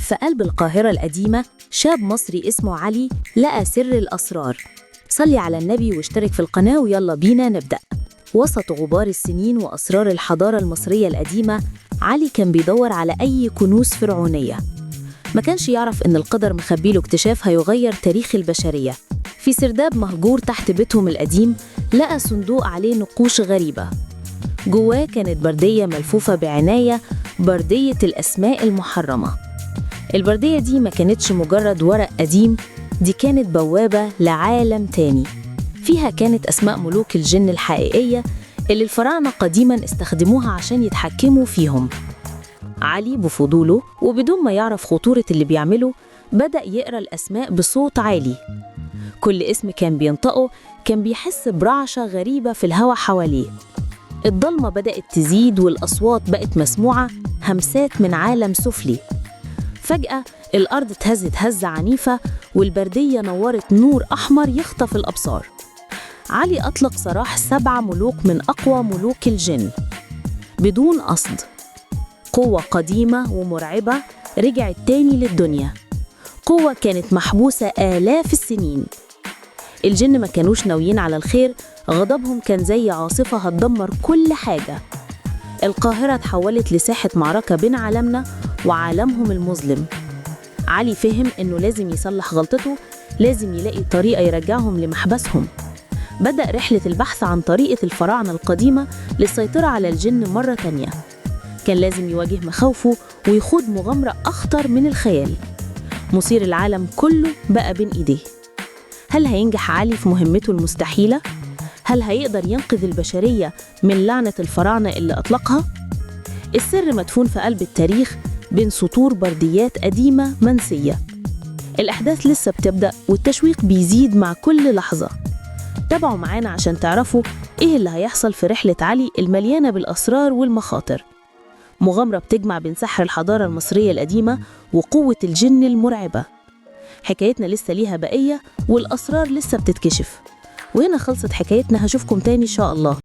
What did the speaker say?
في قلب القاهرة القديمة شاب مصري اسمه علي لقى سر الأسرار. صلي على النبي واشترك في القناة ويلا بينا نبدأ. وسط غبار السنين وأسرار الحضارة المصرية القديمة، علي كان بيدور على أي كنوز فرعونية. ما كانش يعرف إن القدر مخبيله اكتشاف هيغير تاريخ البشرية. في سرداب مهجور تحت بيتهم القديم لقى صندوق عليه نقوش غريبة. جواه كانت بردية ملفوفة بعناية، بردية الأسماء المحرمة. البردية دي ما كانتش مجرد ورق قديم، دي كانت بوابة لعالم تاني. فيها كانت أسماء ملوك الجن الحقيقية اللي الفراعنة قديما استخدموها عشان يتحكموا فيهم. علي بفضوله وبدون ما يعرف خطورة اللي بيعمله بدأ يقرأ الأسماء بصوت عالي. كل اسم كان بينطقه كان بيحس برعشة غريبة في الهواء حواليه. الضلمة بدأت تزيد والأصوات بقت مسموعة، همسات من عالم سفلي. فجأة الأرض اتهزت هزة عنيفة والبردية نورت نور أحمر يخطف الأبصار. علي أطلق سراح 7 ملوك من أقوى ملوك الجن بدون قصد. قوة قديمة ومرعبة رجعت تاني للدنيا، قوة كانت محبوسة آلاف السنين. الجن ما كانوش ناويين على الخير، غضبهم كان زي عاصفة هتدمر كل حاجة. القاهرة تحولت لساحة معركة بين عالمنا وعالمهم المظلم. علي فهم إنه لازم يصلح غلطته، لازم يلاقي طريقة يرجعهم لمحبسهم. بدأ رحلة البحث عن طريقة الفراعنة القديمة للسيطرة على الجن مرة تانية. كان لازم يواجه مخاوفه ويخوض مغامرة أخطر من الخيال. مصير العالم كله بقى بين إيديه. هل هينجح علي في مهمته المستحيلة؟ هل هيقدر ينقذ البشرية من لعنة الفراعنة اللي أطلقها؟ السر مدفون في قلب التاريخ بين سطور برديات قديمة منسية. الأحداث لسه بتبدأ والتشويق بيزيد مع كل لحظة. تابعوا معانا عشان تعرفوا إيه اللي هيحصل في رحلة علي المليانة بالأسرار والمخاطر. مغامرة بتجمع بين سحر الحضارة المصرية القديمة وقوة الجن المرعبة. حكايتنا لسه ليها بقية والأسرار لسه بتتكشف. وهنا خلصت حكايتنا، هشوفكم تاني إن شاء الله.